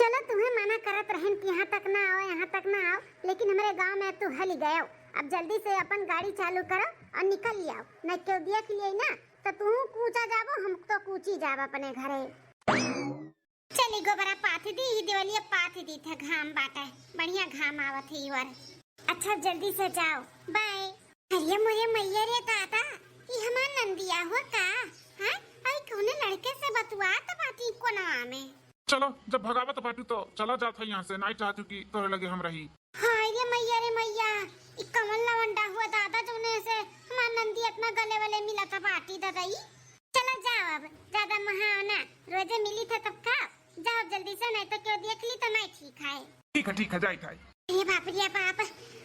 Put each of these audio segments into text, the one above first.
चलो तुम्हें मना करत रहन कि यहाँ तक ना आओ, यहाँ तक ना आओ, लेकिन हमारे गांव में तो हल गए हो। अब जल्दी से अपन गाड़ी चालू करो और निकल लिया। न क्यों दिया के लिए ना तो तू कूचा जाबो, हम तो कूची जाब अपने घरे। चली गोबरा पाथी दी दिवाली पाथी दी थे, घाम बाटा बढ़िया घाम आवत है और अच्छा जल्दी से जाओ, बाय। अरे मोरे मैया रे दादा, ये हमार नंदिया हो का? हां आई कौन लड़के से बतुआ तो बाती कोना में। चलो जब भगावत बाटू तो चला जाता है यहाँ से, नहीं चाहती कि तोरे लगे हम रही। हाय रे मैया ई कमल लवंडा हुआ दादा जोने से हमार नंदी इतना गले वाले मिला था बाटी दादाई। चलो जाओ, अब ज्यादा महाना रोजे मिली था तब का जाओ जल्दी से, नहीं तो क्यों देख ली तो नहीं ठीक है जाई खाए। ये बाप रे बाप,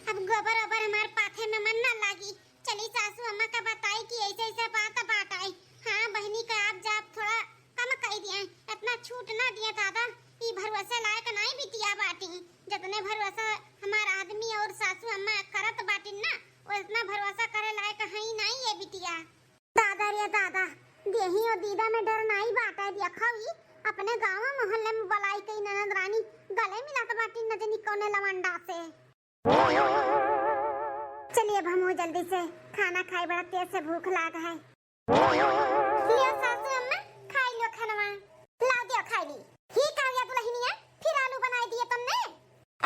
अब गोबर ओबर हमार पाथे में मन ना लागी। चली सासू अम्मा का बताई कि ऐसे ऐसे बात आई। हां बहनी का आप जाप थोड़ा कम कह दिए, इतना छूट ना दिया दादा। ई भरोसा लायक नहीं बिटिया बाटी, जितने भरोसा हमार आदमी और सासू अम्मा करत बाटी ना उतना भरोसा करे लायक है ही नहीं ये बिटिया। दादा रे दादा, देही और दीदा में डर नहीं बाटा दिया खावी। अपने गांव मोहल्ले में बलाई कई ननद रानी गले मिलात बाटी न जानी कौने लवंडा से। चलिए अब हम जल्दी से खाना खाए, बड़ा तेज से भूख लाग है। लियो सासू अम्मा खा लियो खाना, लाओ दियो खा ली। ही काव्या दुल्हनिया फिर आलू बनाई दिए तुमने।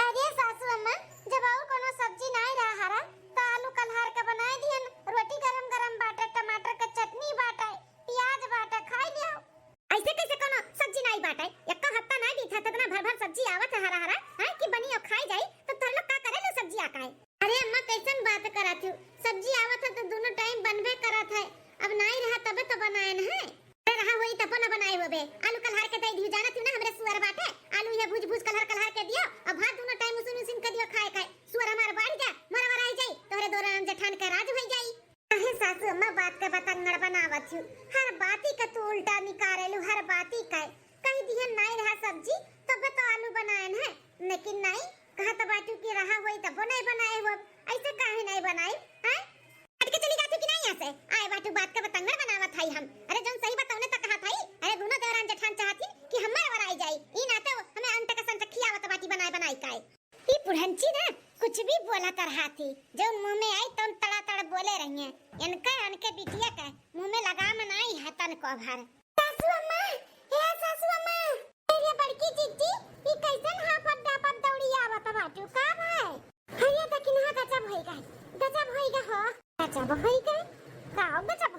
अरे सासू अम्मा जब और कोनो सब्जी नहीं रहा हरा तो आलू कलहार के बनाई दियन, रोटी गरम गरम बाटे, टमाटर के चटनी बाटे, प्याज बाटे, खाई लियो। ऐसे कैसे कोनो सब्जी नहीं बाटे? एक हफ्ता नहीं बीता ततना भर भर सब्जी आवत है हरा हरा, हां कि बनी और खाई जाई तो तोर लोग का करे लो सब्जी आकाए। अरे अम्मा कैसन बात करत हो, सब्जी आवत है तो दोनों टाइम बनबे करत है, अब नहीं रहा तबे तो बनाए न है। अरे रहा वही तब ना बनाए होबे। आलू कलहार के दे दियो, जानत ना हमरे सुअर बाटे, आलू ये भूज भूज कलहार के दियो और भात दोनों टाइम उसिन के दियो खाए सुअर हमार बाड़ी जा मरवा रह जाई, तोरे दोरान जेठान के राज हो जाई। अरे सासू अम्मा बात का बतंगड़ बनावत हूं, हर बाती का तू उल्टा निकारेलू, हर बाती का कहीं दिहन नहीं रहा सब्जी तबे तो आलू बनाए है, लेकिन नहीं कहा तो बातू की रहा होई तब नहीं बनाए हो, ऐसे काहे नहीं बनाए हैं? हट के चली जाती कि नहीं यहाँ से, आए बातू बात का बतंगड़ बनावत हई हम। अरे जौन सही बताउने तक कहा थई, अरे दोनों देवरान जेठान चाहती कि हमार वराई जाई, ई ना तो हमें अंत का संत खियावत बाटी बनाई काए। ई पुरहंची ना कुछ भी बोला कर हाथी, जो मुंह में आई तो तड़ा तड़ बोले रही है। इनके बिटिया का मुंह में लगाम नहीं है तन को भर। सासू अम्मा, हे सासू अम्मा, तेरी बड़की जीजी ई कैसन हाफत डापत दौड़ी आवत बाटू का भाई? हरिया तकिन हा गजब होइगा हो, गजब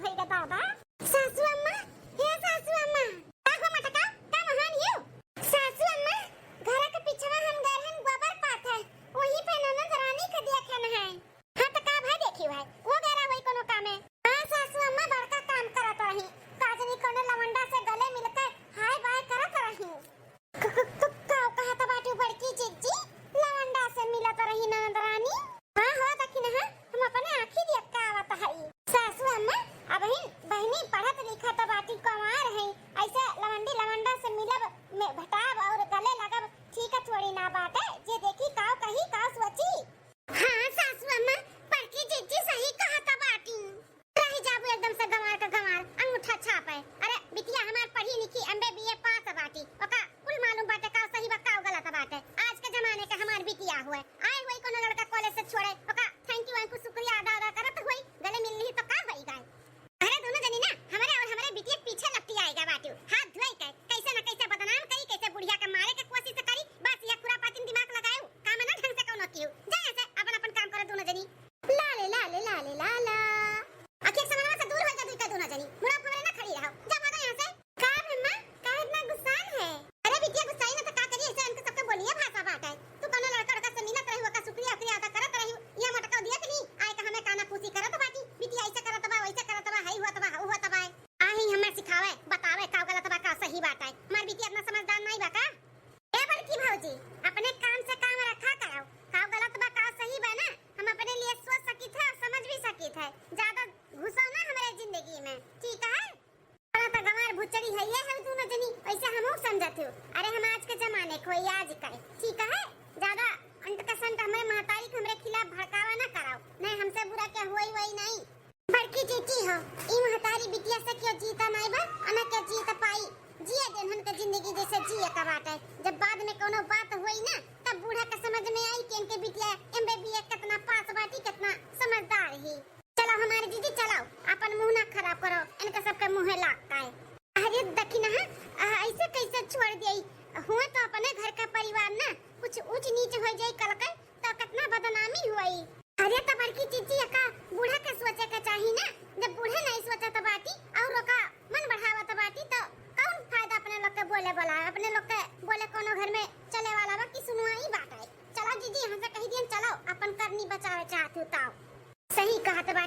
होइगा दादा। सासू अम्मा, हे सासू अम्मा, का हो मटका का महान यू? सासू अम्मा घर के पीछे हम गरहन गोबर पात है, वही पे ननद रानी के देखन है। हां त का भाई देखी भाई वो गरा वही कोनो काम है। हां सासू अम्मा बड़का काम करत रही, काजनी कोनो लवंडा से गले मिलकर हाय बाय करत रही। का कहत बाटू बड़की जीजी लवंडा से मिलत रही ननद रानी? हां हो दखिन है, हम अपने आंखी देख के आवत हई। सासू अम्मा अब बहनी पढ़त लिखत बाटी कुमार है, ऐसे लवंडा से मिलब में भटाब और गले लगब ठीक है थोड़ी ना बाटे, जे देखी काव कही काव सोची। हां सासू अम्मा बड़की जीजी सही कहत बाटी, रही जाबू एकदम से गंवार का गंवार अंगूठा छाप है। अरे बिटिया हमार पढ़ी लिखी एमबे बीए पास बाटी, ओका कुल मालूम बाटे का सही बा का गलत बाटे। आज के जमाने का हमार बिटिया हुए आए हुई कोनो लड़का कॉलेज से छोड़े, ओका थैंक यू अंकु शुक्रिया अदा करत हुई, गले मिलनी तो का होई गाय। अरे दोनों जनी ना हमारे बिटिया पीछे लगती आएगा बाटू, हाथ धोई के कैसे ना कैसे बदनाम करी, कैसे बुढ़िया के मारे के कोशिश करी, बस ये खुरापातिन दिमाग लगाऊ काम ना ढंग से कोनो कियो जा ऐसे अपन काम करे दोनों जनी। ला आखिर समानवा से दूर हो जा दुई का दोनों जनी, मुड़ा फवरे ना खड़ी रहो, जा भागो यहां से। का अम्मा का इतना गुस्सान है? अरे बिटिया गुस्साई ना तो का करी, ऐसे इनको सबके बोलिए भाषा बाटे। तू कोनो लड़का से मिलत रही, का शुक्रिया अदा करत रही, ये मटका दिया कि नहीं आए का हमें काना पूसी करत बाटी, बिटिया ऐसे करत बा वैसे करत बा, हई होत बा उ होत बा, आही हमें सिखावे बतावे का गलत बा का सही बात है। हमार बिटिया इतना समझदार नहीं बा का? ए बड़की भौजी अपने काम से काम रखा करो, का गलत बा का सही बा ना हम अपने लिए सोच सकी थे और समझ भी सकी थे, ज्यादा घुसो ना हमारे जिंदगी में, ठीक है? बड़ा तो गंवार भुचड़ी है ये हम दोनों जनी, वैसे हमहू समझत हूं। अरे हम आज के जमाने को आज का, ठीक है? ज्यादा अंत का संत हमारे महतारी के हमरे खिलाफ भड़कावा ना कराओ, नहीं हमसे बुरा क्या हुई नहीं। बड़की जीती हो ई महतारी बिटिया से क्यों जीता नहीं बा, अना क्या जीता पाई, जिए देन हन के जिंदगी जैसे जिए का बात है। जब बाद में कोनो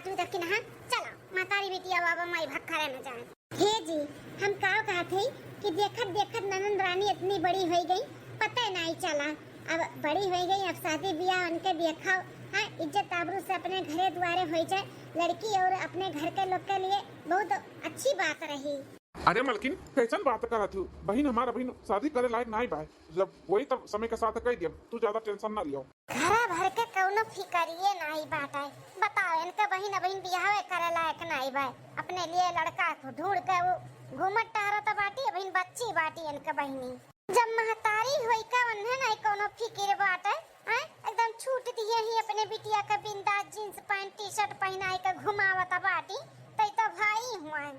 तू तक ना चलो मातारी बेटिया बाबा माई भक्खरे में जाए। हे जी हम का कहते कि देखत देखत ननद रानी इतनी बड़ी हो गई पता नहीं चला। अब बड़ी हो गई अब शादी ब्याह उनके देखा हाँ इज्जत आबरू से अपने घरे द्वारे हो जाए लड़की और अपने घर के लोग के लिए बहुत अच्छी बात रही। अरे मलकिन कैसन बात करा तू बहन हमारा बहन शादी करे लायक नहीं बा जब वही तब समय के साथ कह दिया तू ज्यादा टेंशन ना लियो। घरा भर के कौनो फिकरिए नहीं बाटे बताओ इनके बहन बहन बियाह करे लायक नहीं बा अपने लिए लड़का को ढूंढ के वो घूमत टहरत बाटी बहन बच्ची बाटी इनके बहनी जब महतारी होई का उन्हें नहीं कोनो फिक्र बाटे हैं एकदम छूट दिए ही अपने बिटिया का बिंदास जींस पैंट टी शर्ट पहनाई के घुमावत बाटी तई तो भाई हुआ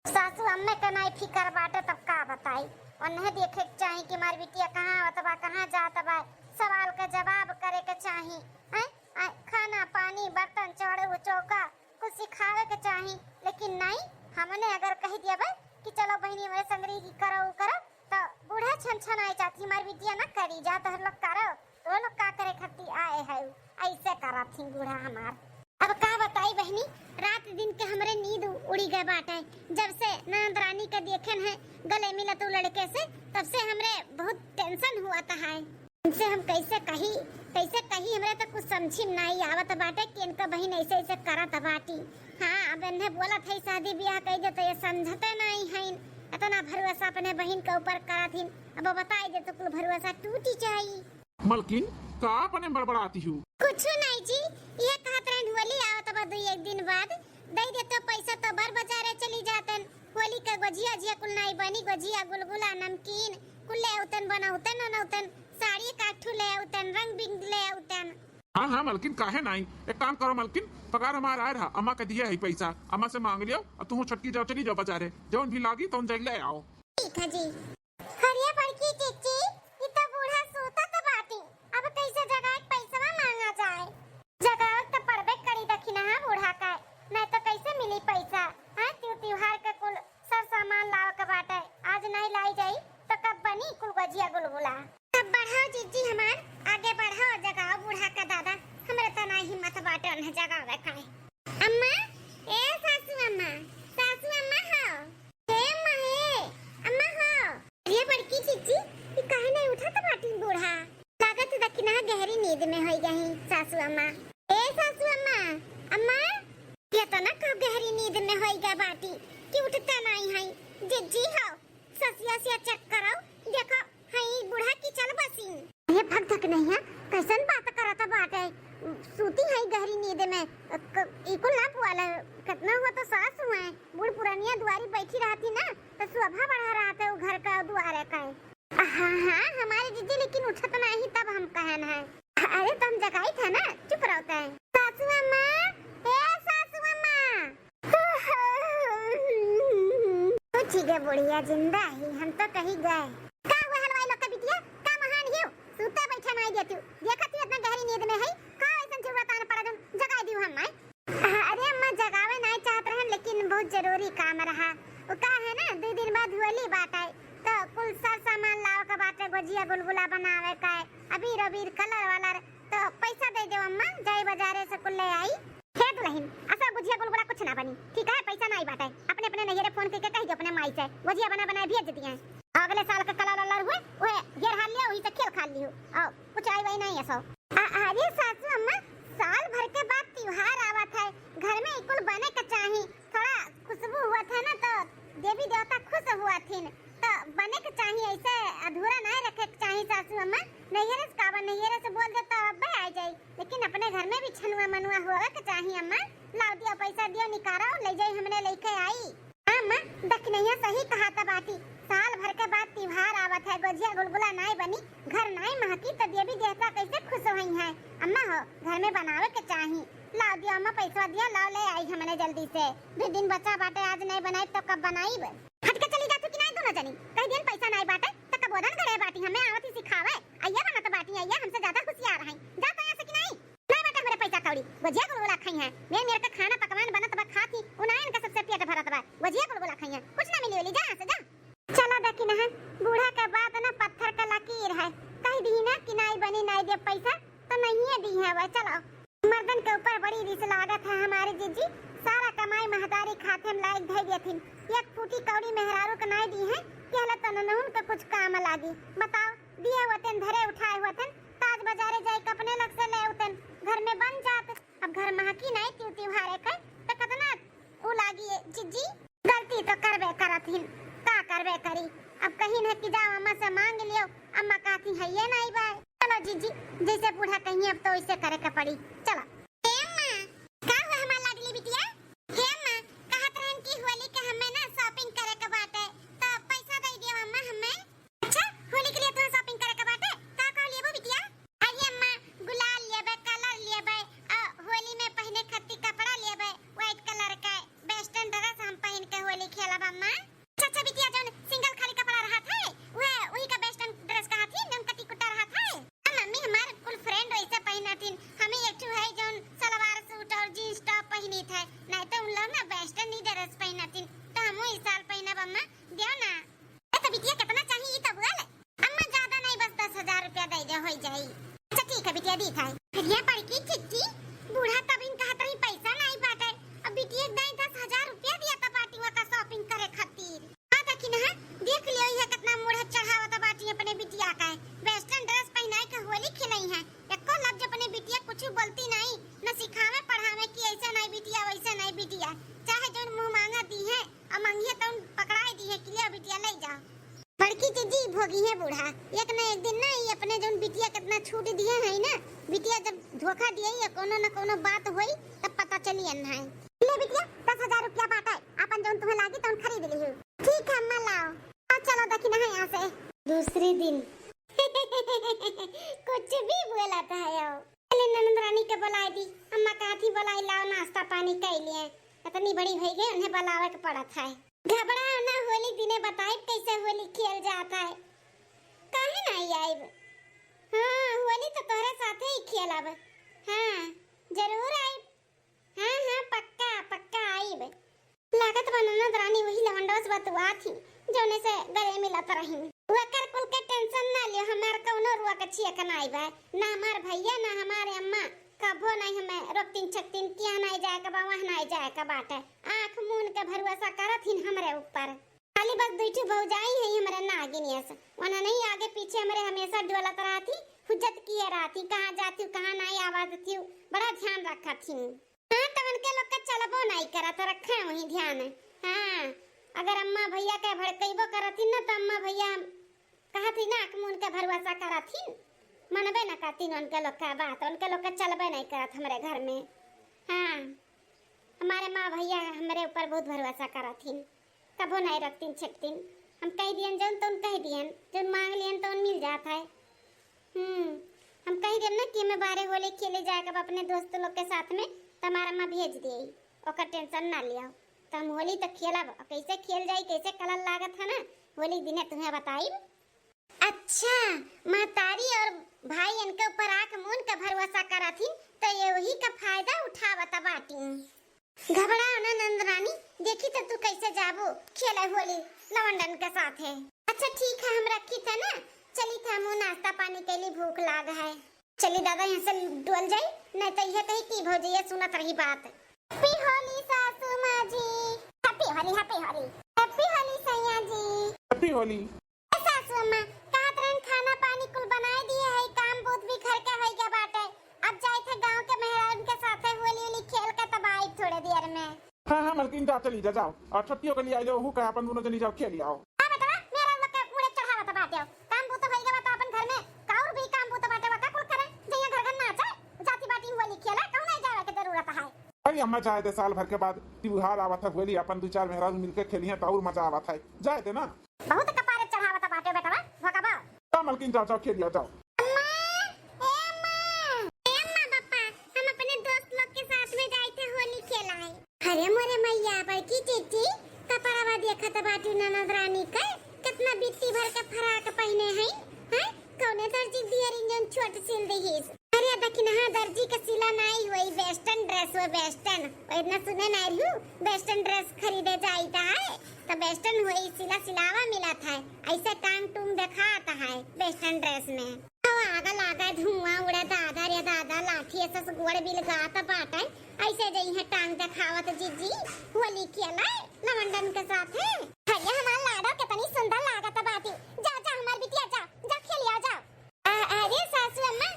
सासू अम्मे का नहीं फिकर बाटे तब का बताई उन्हें देखे चाहिए कि हमारी बिटिया कहाँ आवत बा कहाँ जात बा सवाल का जवाब करे के चाहिए हैं खाना पानी बर्तन चौड़े चौका कुछ सिखावे के चाहिए लेकिन नहीं हमने अगर कह दिया बा कि चलो बहनी मेरे संगरी की करो तो बूढ़ा छन आए चाहती हमारी बिटिया ना करी जा तो लोग करो तो लोग का करे खत्ती आए है ऐसे करा थी बूढ़ा हमार। अब का बताई बहनी रात दिन के हमरे नींद उड़ी गए बाटे जब से ननद रानी का देखे है गले मिला तो लड़के से तब से हमरे बहुत टेंशन हुआ था है इनसे हम कैसे कही हमरे तो कुछ समझी नहीं आवत बाटे कि इनका बहन ऐसे ऐसे करत बाटी। हाँ अब इन्हें बोला था शादी ब्याह कह दे तो ये समझते नहीं है इतना भरोसा अपने बहन के ऊपर करा थी अब बताई दे तो कुल भरोसा टूटी चाहिए। मलकिन का अपने बड़बड़ाती हूँ कुछ नहीं जी ये कहत रहन होली आवत बा दो एक दिन बाद दे दे तो पैसा तो बर बाजारे चली जातन होली का गुजिया जिया कुल नहीं बनी गुजिया गुलगुला नमकीन कुल ले उतन बनाउतन नौतन साड़ी काठू ले उतन रंग बिंग ले उतन। हाँ मलकिन काहे नहीं एक काम करो मलकिन पगार हमारा आया रहा अम्मा का दिया है पैसा अम्मा से मांग लियो और तुम छटकी जाओ चली जाओ बाजारे जौन भी लागी तो जाके ले आओ। ठीक है जी। हरिया बड़की चिच्ची ये तो बूढ़ा सोता तो बाटी अब कैसे जगह पैसा मांगा जाए जगह तो पड़बे करी दखिना है बूढ़ा का नहीं तो कैसे मिली पैसा हां त्योहार का कुल सब सामान लाव के बाटे आज नहीं लाई जाई तो कब बनी कुल गुजिया गुलगुला तब बढ़ाओ जीजी हमार आगे बढ़ाओ जगाओ बूढ़ा का दादा हमरे तो नहीं हिम्मत बाटे उन्हें जगावे काहे। अम्मा ए सासू अम्मा हो हे अम्मा हे अम्मा हो ये बड़की चिच्ची ये काहे नहीं उठा तो बाटी बूढ़ा लागत दखिना गहरी नींद में होई गई सासू अम्मा ए सासू अम्मा अम्मा ये तो ना कब गहरी नींद में होई गई बाटी कि उठता नहीं है जिज्जी हो ससिया से चेक कराओ देखो हई बूढ़ा की चल बसी ये भग तक नहीं है कैसन बात करता बाटे सूती है गहरी नींद में इको ना पुआला कितना हुआ तो सास हुए बूढ़ पुरानिया दुआरी बैठी रहती ना तो शोभा बढ़ा रहा था वो घर का द्वारे का। हाँ हमारी जीजी लेकिन उठत नहीं तब हम कहन है अरे तुम जगाई था ना चुप रहता है सासू अम्मा ए सासू अम्मा ठीक है बुढ़िया जिंदा ही हम तो कहीं गए का हुआ हलवाई लोग का बिटिया का महान हियो सूता बैठा नहीं देती देखत ही इतना गहरी नींद में है का ऐसा जरूरत आने पड़ा तुम जगा दियो हम मैं अरे अम्मा जगावे नहीं चाहत रहन लेकिन बहुत जरूरी काम रहा वो का है ना 2 दिन बाद होली बात है तो कुल सब सामान लाओ का बात है गुजिया गुलगुला बनावे का है अबीर कलर वाला तो पैसा दे दो अम्मा जाई बाजारे से कुल ले आई हे दुल्हन ऐसा गुजिया गुलगुला कुछ ना बनी ठीक है पैसा नहीं बाटे अपने अपने नैहरे फोन करके कह दो अपने माई से गुजिया बना भेज दिए अगले साल का कलर हुए वो घेर हाल लिया वही से खेल खा लियो और कुछ आई वही नहीं ऐसा। अरे सासू अम्मा साल भर के बाद त्योहार आवत है घर में इकुल बने का चाहिए थोड़ा खुशबू हुआ था ना तो देवी देवता खुश हुआ थी तो बने के चाहिए ऐसे अधूरा नहीं रखे के चाहिए सासू अम्मा नैहरे से काबा नैहरे से बोल देता अब आ जाए लेकिन अपने घर में भी छनुआ मनुआ होवे के चाहिए अम्मा लाओ दियो पैसा दियो निकारो ले जाई हमने लेके आई। अम्मा दखनैया सही कहा था बाटी साल भर के बाद त्योहार आवत है गुजिया गुलगुला नहीं बनी घर नहीं महकी तो देवी देवता कैसे खुश हुई है अम्मा हो घर में बनावे के चाहिए लाओ दियो अम्मा पैसा दियो लाओ ले आई हमने जल्दी से 2 दिन बचा बाटे आज नहीं बनाई तो कब बनाई हट के चली जाती कि नहीं दोनों जनी कई दिन पैसा नहीं बाटे तो कब बोधन करे बाटी हमें आवत ही सिखावे आइया बना तो बाटी आइया हमसे ज्यादा होशियार है जा तो यहाँ से कि नहीं बाटे मेरे पैसा कौड़ी गुजिया गुलगुला खाई है मेरे का खाना पकवान बनत बा खाती उनायन का सबसे पेट भरत बा गुजिया गुलगुला खाई है कुछ ना मिली जा यहाँ से जा चलो देखी ना बूढ़ा का बात ना पत्थर का लकीर है कह दी ना कि नहीं बनी नहीं दे पैसा तो नहीं दी है वह चलो मर्दन के ऊपर बड़ी बड़ी रिस लागत है हमारी जीजी। सारा कमाई महतारी खाते में लायक धई देथिन। एक फूटी कौड़ी मेहरारू के नहीं दी है कि हला तननहुन के कुछ काम लागी। बताओ दिए वतन धरे उठाए वतन ताज बाजारे जाए कपने लग से ले उतन घर में बन जात। अब घर महकी नहीं त्यू त्योहारे के तो कितना उ लागी जीजी। गलती तो करबे करथिन का करबे करी। अब कहीं न कि जाओ अम्मा से मांग लियो। अम्मा कहती है ये नहीं बाय। चलो जीजी जैसे बूढ़ा कहीं अब तो वैसे करे के पड़ी। चलो का हुआ हमार लाडली बिटिया? हे अम्मा कहत रहन कि होली के हमें ना शॉपिंग करे के बाटे तो पैसा दे दियो अम्मा हमें। अच्छा होली के लिए तो शॉपिंग करे के बाटे का कह लियो बिटिया? अरे अम्मा गुलाल लेबे कलर लेबे होली में पहने खातिर कपड़ा लेबे व्हाइट कलर का वेस्टर्न ड्रेस हम पहन के होली खेलब अम्मा। अच्छा बिटिया जोन सिंगल खाली कपड़ा रहत है वही का वेस्टर्न ड्रेस का हाथी नम कटी कुटा रहत है। मम्मी हमार कुल फ्रेंड वैसे पहनतिन हमें एक ठो है जोन सलवार सूट और जींस टॉप पहनी थे नहीं तो उन लोग ना वेस्टर्न ही ड्रेस पहनतिन तो हम इस साल पहनब अम्मा दियो ना। ए तो बिटिया कितना चाहिए तो बोल अम्मा ज्यादा नहीं बस 10,000 रुपया दे जा हो जाई। अच्छा ठीक है बिटिया दी था फिर ये पड़ की चिट्ठी बूढ़ा तब इन कहत रही पैसा नहीं बाटे अब बिटिया दे 10,000 रुपया दिया था पार्टी का शॉपिंग करे खातिर। हां देखी ना देख लियो ये कितना मुढ़ चढ़ावत बाटी अपने बिटिया का वेस्टर्न ड्रेस पहनाए के होली खेलई है। एको लफ्ज अपने बिटिया कुछ बोलती नहीं न सिखावे पढ़ावे कि ऐसा नहीं बिटिया वैसा नहीं बिटिया चाहे जोन मुंह मांगा दी है और मांगिए तो पकड़ाई दी है कि ले बिटिया ले जाओ। बड़की जीजी भोगी है बूढ़ा एक न एक दिन ना ये अपने जोन बिटिया कितना छूट दिए है ना बिटिया जब धोखा दिए या कोनो न कोनो बात होई तब पता चली अन्ना है। ले बिटिया 10,000 रुपया बाटे अपन जोन तुम्हें लागी तो खरीद लियो। ठीक है अम्मा लाओ और चलो देखी ना यहाँ से। दूसरे दिन कुछ भी बोलाता है आओ चले ननद रानी के बुलाई दी अम्मा कहती बुलाई लाओ नाश्ता पानी कर लिए इतनी बड़ी हो गई उन्हें बुलावे के पड़त है। घबराओ ना होली दिने बताई कैसे होली खेल जाता है काहे नहीं आइब। हाँ होली तो तोहरे साथे ही खेलब। हाँ जरूर आइब। हाँ पक्का पक्का आइब। लागत ननद रानी वही लवंडोस बतुआ थी जोने से गले मिलत रही। वकर कुल के टेंशन ना लियो हमार कौनो रुआ के छिए के नहीं बा ना हमार भैया ना हमारे अम्मा कभो नहीं हमें रोकतिन छकतिन किया नहीं जाए के बा वहां नहीं जाए के बाटे आंख मून के भरोसा करथिन हमरे ऊपर। खाली बस दुईठी भौजाई है हमरे नागिनिया से वना नहीं आगे पीछे हमरे हमेशा डोलत रहती हुज्जत किए रहती कहां जाती कहां नहीं आवाज थी बड़ा ध्यान रखथिन। हां तवन के लोग के चलबो नहीं करत रखे वही ध्यान। हां अगर अम्मा भैया के भड़कइबो करथिन ना त अम्मा भैया कहती ना आंख मून के भरोसा करथिन मनबे न करती उनके लोग का बात उनके लोग का चलबे नहीं करत हमारे घर में। हाँ हमारे माँ भैया हमारे ऊपर बहुत भरोसा करथिन कबो नहीं रखतीन छकतीन हम कह दियन जौन तो कह दियन जौन मांग लियन तो मिल जाता है। हम कह दियन ना कि हमें बारे होली खेले जाएगा अपने दोस्त लोग के साथ में तो हमारा माँ भेज दिए ओकर टेंशन ना लिया तो हम होली तो खेलब कैसे खेल जाई कैसे कलर लागत है ना होली दिने तुम्हें बताई। अच्छा महतारी और भाई इनके ऊपर आंख मून का भरोसा करथिन तो ये वही का फायदा उठावत बाटी। घबराओ ना नंदरानी देखी तो तू कैसे जाबो खेले होली लवंडन के साथ है। अच्छा ठीक है हम रखी था ना चली था मुँह नाश्ता पानी के लिए भूख लाग है। चली दादा यहाँ से डोल जाए नहीं तो यह कही की भौजी सुनत रही बात। हैप्पी होली सासू माँ जी। Happy Holi happy Holi happy Holi सैया जी। हैप्पी होली सासू अम्मा कहत रहन खाना पानी कुल बनाए दिए है काम बहुत भी घर के होई गया बाटे अब जाए थे गांव के मेहरान के साथे होली होली खेल के तब आई थोड़े देर में। हाँ मलकिन जा चली जाओ और छुट्टियों के लिए आई जाओ का अपन दोनों जनी जाओ खेल आओ। हां बेटा मेरा लोग के पूरे चढ़ावत बाटे काम बहुत होई गया बता अपन घर में काउर भी काम बहुत बाटे का कुल करे जइया घर घर नाचे जाति बाटी होली खेले कहू नहीं जावे के जरूरत है। अरे अम्मा जाए दे साल भर के बाद त्योहार आवत है होली अपन दो चार मेहरारू मिलके खेलिए तो और मजा आवत है जाए दे ना बहुत कपारे चढ़ावत बाटे बेटा भोकाबा। तो मलकिन जाओ खेलिए जाओ। अरे मोरे मैया बड़की चीची कपड़ावा देखत बाटी ननद रानी के कितना बित्ती भर के फराक पहने हैं हैं कौने दर्जी दियर इंजन छोट सिल देहिस। अरे देखी ना दर्जी के सिला नहीं होई वेस्टर्न ड्रेस वो वेस्टर्न इतना सुने नहीं रहू वेस्टर्न ड्रेस खरीदे जाईता है तो वेस्टर्न होई सिला सिलावा मिला था ऐसे टांग टूंग दिखाता है वेस्टर्न ड्रेस में। आगल लागा धुआं उड़ा दादा रे दादा लाठी ऐसा गोड़ बिल गाता बाटा ऐसे जई है टांग दिखावत जीजी होली खेला लवंडन के साथ है हरिया हमार लाडो कितनी सुंदर लागत बाटी जा जा हमार बिटिया जा जा खेलिया जा अरे सासू अम्मा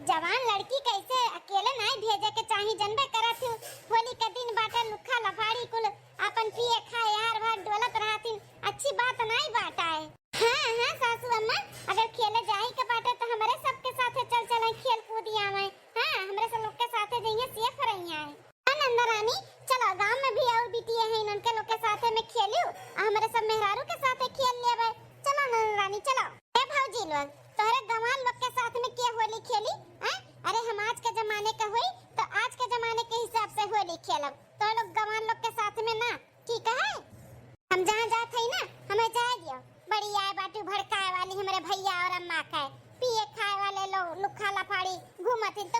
जवान लड़की कैसे अकेले नहीं भेजे के चाही जनबे करत हूं होली के दिन बाटा लुखा लफाड़ी कुल अपन पिए खाए यार भाग डोलत रहतिन अच्छी बात नहीं बाटा है हां सासू अम्मा अगर खेले जाई के बाटे तो हमारे सबके साथ चल चल खेल कूद आवे हां हमरे सब लोग के साथ जइए सेफ रहिया है नंदा रानी चलो गांव में भी और बिटिया है इनके लोग के साथ में खेलियो हमारे सब मेहरारू के साथ खेल लेबे चलो नंदा रानी चलो ए भौजी लोग तोहरे गवान लोग के साथ में के होली खेली हैं अरे हम आज के जमाने का हुई तो आज के जमाने के हिसाब से होली खेलब तो लोग गवान लोग के साथ में ना ठीक है हम जहां जात हई ना हमें जाए दियो बड़ी आए बाटू भड़काए वाली हमारे भैया और अम्मा का पिए खाए वाले लोग लुखा लफाड़ी घूमथिन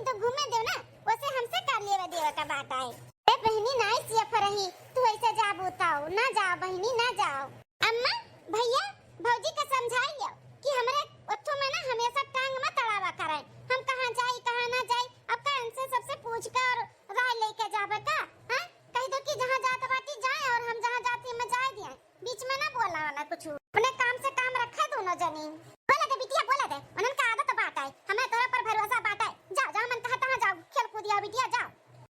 तो घूमे दो ना वैसे हमसे कर लेवे देवे का बात है ए बहनी नहीं सिया फरही तू ऐसे जा बताओ ना जाओ बहनी ना जाओ अम्मा भैया भौजी का समझाइयो कि हमरे ओठो में ना हमेशा टांग मत अड़ावा करे हम कहां जाई कहां ना जाई अब का इनसे सबसे पूछ के और राय लेके जावे का हां कह दो कि जहां जात बाटी जाए और हम जहां जाती में जाए दिए बीच में ना बोला वाला कुछ अपने काम से काम रखे दोनों जनी बोला दे बिटिया बोला दे उनन का आदत बात है हमें तोरा पर भरोसा बात है जा जा मन कहता है जाओ खेल कूदिया बिटिया जाओ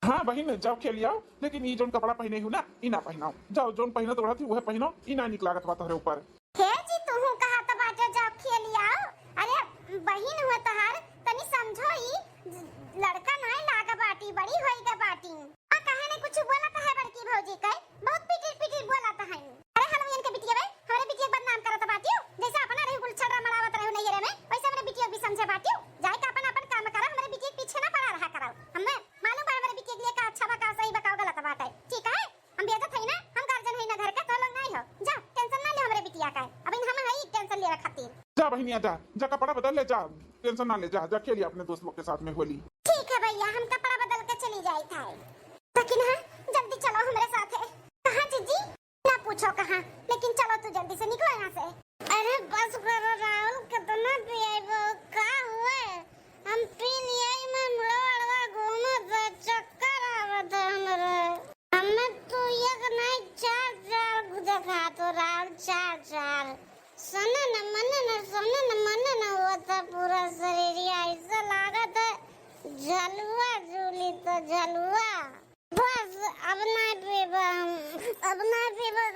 हाँ बहन जाओ खेल आओ लेकिन ये जोन कपड़ा पहने हो ना ई ना पहनाओ जाओ जोन पहनो तोड़ा थी वह पहनो ई ना निक लागत बा तोहरे ऊपर हे जी तू कहा तो बाटे जाओ खेल आओ अरे बहिन हो तहार तनी समझो ई लड़का नहीं लागा बाटी बड़ी होईगा बाटी आ कहे ने कुछ बोला तो है बड़की भौजी के बहुत पिटी बोला तो है अरे हम इनके बिटिया बे हमारे बिटिया बदनाम करत बाटियो जैसे अपना रही कुल छड़ा मड़ावत रहो नहीं रे में वैसे हमरे बिटिया भी समझे बाटियो जाए का अपन काम करा हमारे बिटिया पीछे ना पड़ा रहा करो हमें मालूम है हमारे बिटिया के लिए का अच्छा बा का सही बा का गलत बात है ठीक है हम बेइज्जत है ना हम गार्जियन है ना घर का तो लोग नहीं हो जा टेंशन ना ले हमारे बिटिया का अब हम है टेंशन ले खातिर जा बहनिया जा कपड़ा बदल ले जा टेंशन ना ले जा खेलिए अपने दोस्त लोग के साथ में होली ठीक है भैया हम कपड़ा बदल के चली जाई था लेकिन हां जल्दी चलो हमारे साथ है कहां जीजी ना पूछो कहां लेकिन चलो तू जल्दी से निकलो यहां से अरे बस करो राहुल कितना पिएबो का हुए हम पी लिए में मुड़वा घूमे चक्कर आवत हमरे हमें तो एक नहीं चार देखा तो राहुल चार सने न मन न होता पूरा शरीर ऐसा लागत है झलुआ झूली तो झलुआ बस अब ना पीबा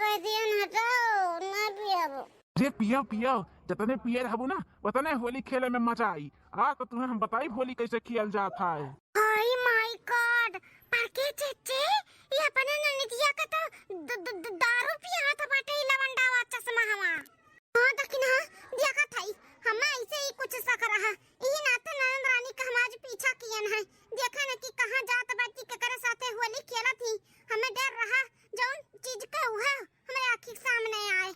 कह दिया हटाओ ना पियाबो जे पियो जतने पिए रहबो ना उतने होली खेले में मजा आई आ तो तुम्हें हम बताई होली कैसे खेल जाता है हाय माय गॉड पाके चचे ये अपने ननिया का तो दारू पिया था बाटे लवंडावा चश्मा हवा हां लेकिन हां देखा थाई हमें ऐसे ही कुछ सक रहा यही नाते नंद रानी का हम आज पीछा कियन है देखा न कि कहां जात बाटी के करे साथे होली खेला थी हमें डर रहा जौन चीज का हुआ हमारे आंखी सामने आए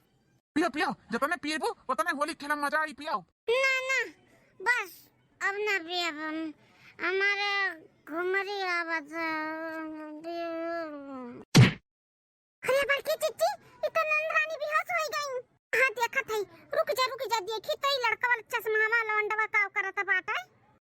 पियो जतने पिएबो उतने होली खेले में मजा आई पियो ना बस अब ना पियब हमारे घुमरी आवत अरे बड़की चिट्टी इतना नंद रानी बेहोश हो गई हां देखा थई रुक जा देखी तो लड़का वाला चश्मा वाला लौंडवा का करत बाटा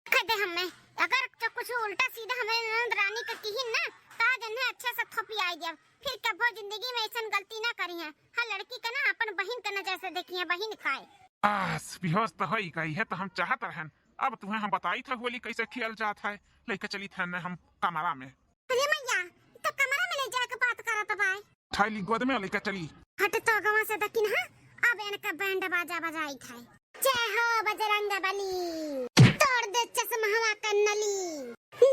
कहते हमें अगर जो कुछ उल्टा सीधा हमें नंद रानी का कही ना ताज ने अच्छा से थोपी आई जब फिर कबो जिंदगी में ऐसा गलती ना करी है हां लड़की का ना अपन बहन का नजर से देखी है बहन खाए आस बेहोश तो होई गई है तो हम चाहत रहन अब तुम्हें हम बताई था होली कैसे खेल जाता है लेके चली थे हम कमरा में अरे मैया तो कमरा में ले जाके बात करत बाय थैली गोद में लेके चली हट तो गवा से दकिन हां अब इनका बैंड बाजा बजाई था जय हो बजरंगबली तोड़ दे चश्मा हवा का नली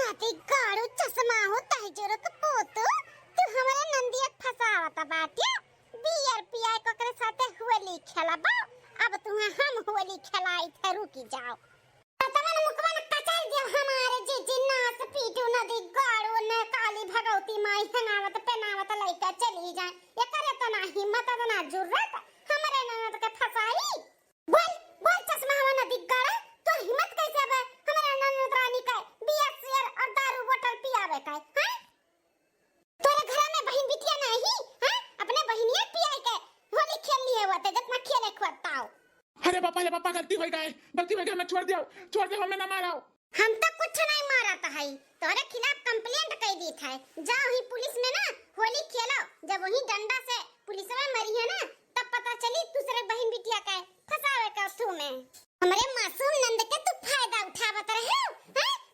नाती गाड़ू चश्मा होता है जोरक पोतो तू हमारे नंदिया फसावत बाटिया बियर पिया को करे साथे होली खेलबा अब तुम्हें हम होली खिलाई थे रुकी जाओ तमन मुकवा न कचल दियो हमारे जी जिन्नास पीटू नदी गाड़ू ने काली भगवती माई हनावत पेनावत लइका चली जाए ये करे तो ना हिम्मत तो ना जुर्रत हमारे ननद के फसाई बोल चश्मा हवा नदी गाड़ा तो हिम्मत कैसे बे हमारे ननद रानी का बिया शेर और दारू बोतल पियावे का हां तोरे घर में बहन बिटिया नहीं हां अपने बहनिया पियाई के होली खेल लिए हुआ ते जितना खेले खोताओ अरे पहले पापा गलती हो गई हमें छोड़ दो हमें ना मारो। हम तो कुछ नहीं मारत है, तोरे खिलाफ कंप्लेंट कर दी था। जाओ ही पुलिस में ना होली खेलो, जब वही डंडा से पुलिस में मरी है ना तब पता चली दूसरे बहन बिटिया का फसावे का थू में। हमारे मासूम नंद के तू फायदा उठावत रहे हैं,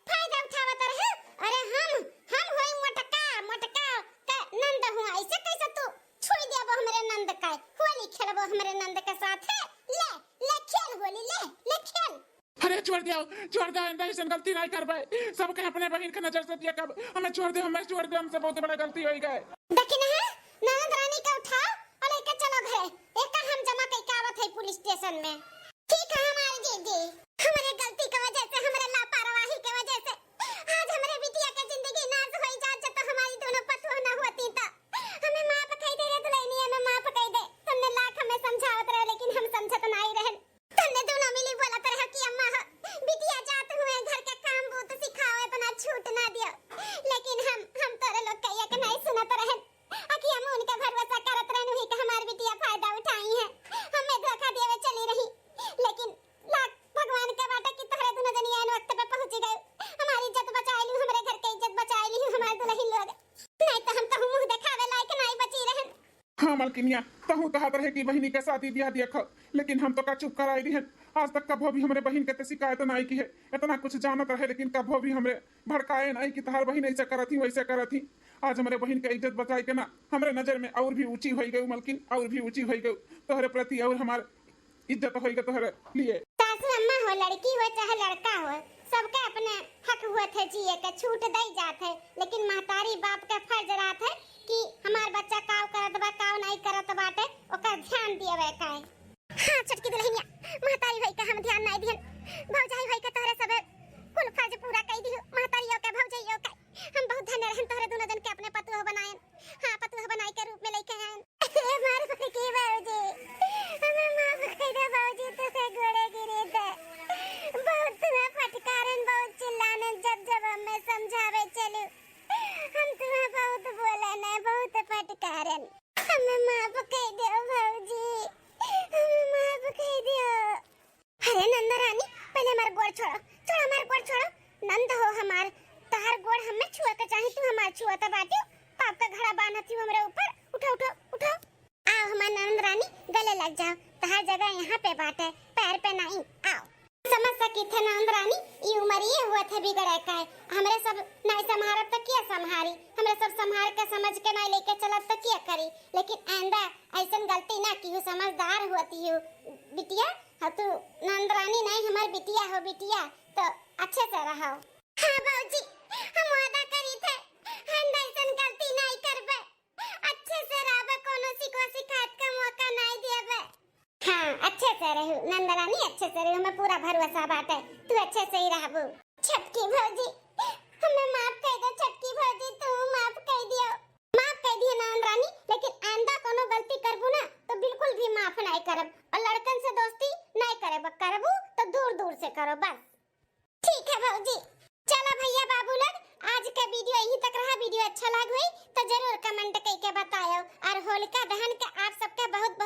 फायदा उठावत रहे। अरे हम होई मोटका का नंद हुआ, ऐसे कैसे तू छोड़ देबो हमारे नंद का? होली खेलबो हमारे नंद के साथ है, ले खेल होली, ले खेल। अरे छोड़ दो ऐसा गलती नहीं कर पाए, सबके अपने बहन के नजर से दिया कब हमें छोड़ दो हमसे बहुत बड़ा गलती हो गई। देखी ना ननद रानी का उठाओ और लेके चलो घरे, एक हम जमा के आवत है पुलिस स्टेशन में। ठीक है हमारी दीदी, हमारे गलती की वजह से, हमारे लापरवाही की वजह से आज हमारे बिटिया की जिंदगी नाज हो जात, तो हमारी दोनों पतोह ना होती तो हमें माफ कह दे रे दुल्हनिया, हमें माफ कह दे। तुमने लाख हमें समझावत रहे लेकिन हम समझत नहीं रहे। तुमने दोनों मिली बोलत रहे कि अम्मा बिटिया जात हुए घर के काम बहुत सिखाओ, इतना छूट ना दियो, लेकिन हम तोरे लोग कहिया के नहीं सुनत रहे। आखिर हम उनका भरोसा करत रहनु ही कि हमारी बिटिया फायदा उठाई है, हमें धोखा देवे चली रही। लेकिन लाख भगवान के बाटे कि तोरे दोनों जनिया इन वक्त पे पहुंच गए, हमारी इज्जत बचाई ली, हमारे घर की इज्जत बचाई ली हमारे दुल्हन लोग, नहीं तो हम कहूं मुंह दिखावे लायक नहीं बची रहन। हाँ मलकिनिया तहु कहत रहे कि बहनी के शादी ब्याह देखो, लेकिन हम तो का चुप कराई रही है। आज तक कभो भी हमारे बहन के शिकायत नहीं की है, इतना कुछ जानत रहे लेकिन कभो भी हमरे भड़काए नहीं कि तहार बहन ऐसे करत थी वैसे करत थी। आज हमारे बहन के इज्जत बचाई के ना हमारे नजर में और भी ऊंची हो गई मलकिन, और भी ऊंची हो गई तोहरे प्रति, और हमारे इज्जत हो गई तोहरे लिए। सासू अम्मा हो, लड़की हो चाहे लड़का हो, सबके अपने हक हुए थे जिए के, छूट दई जात है, लेकिन महतारी बाप का फर्ज रात है कि हमार बच्चा काव करत बा काव नहीं करत बाटे ओकर ध्यान दियवे का है। हां चटकी दुल्हनिया, महतारी भाई का हम ध्यान नहीं दिहन, भौजाई भाई का तोहरे सब कुल फर्ज पूरा कर दियो, महतारियों का भौजाइयों का हम बहुत धन्य रहन, तोहरे दोनों जन के अपने पतोह बनाएन। हां पतोह बनाई के रूप में लेके आएन। मार के बाबूजी हमें माफ कर दे बाबूजी, तो से गोड़े गिरे थे, बहुत तुम्हें फटकारन, बहुत चिल्लाने, जब हमें समझावे चलू हम तुम्हें बहुत बोले न, बहुत फटकारन, हमें माफ कर दो बाबूजी, हमें माफ कर दो। अरे नंद रानी पहले हमारा गोड़ छोड़ो, हमारा गोड़ छोड़ो, नंद हो हमार, तहार गोड़ हमें छुआ के चाहे, तू हमार छुआ तो बाटी पाप का घड़ा बांधती हूं हमरे ऊपर, उठो आओ हमार नंद रानी गले लग जाओ, तहार जगह यहाँ पे बाटे, पैर पे नहीं, आओ। समझ सकी थे नंद रानी, ये उम्र ये हुआ था बिगड़े का है, हमरे सब नहीं संभारत तो क्या संभारी, हमरे सब संभाल के समझ के नहीं लेके चलत तो क्या करी, लेकिन आइंदा ऐसन गलती ना की, समझदार होती हो बिटिया। हाँ तू नंद रानी नहीं हमार बिटिया हो, बिटिया तो अच्छे से रहो। हाँ बाबूजी हम वादा करी थे हम ऐसन गलती नहीं करबे, अच्छे से रहबे, कोनो को शिकायत का मौका नहीं देबे। हाँ अच्छे से रहो नंद रानी, अच्छे से रहो, हमें पूरा भरोसा बाटे तू अच्छे से ही रहबू। छटकी भौजी हमें माफ कर दो, छटकी भौजी तू माफ कर दियो, माफ कर दियो नंद रानी, लेकिन आइंदा कोनो गलती करबू ना तो बिल्कुल भी माफ नहीं करब, और लड़कन से दोस्ती नहीं करबू तो दूर दूर से करो बस। ठीक है भौजी, चलो भैया बाबू लोग आज का वीडियो यहीं तक रहा। वीडियो अच्छा लगा हो तो जरूर कमेंट करके बताओ, और होलिका दहन के आप सबका बहुत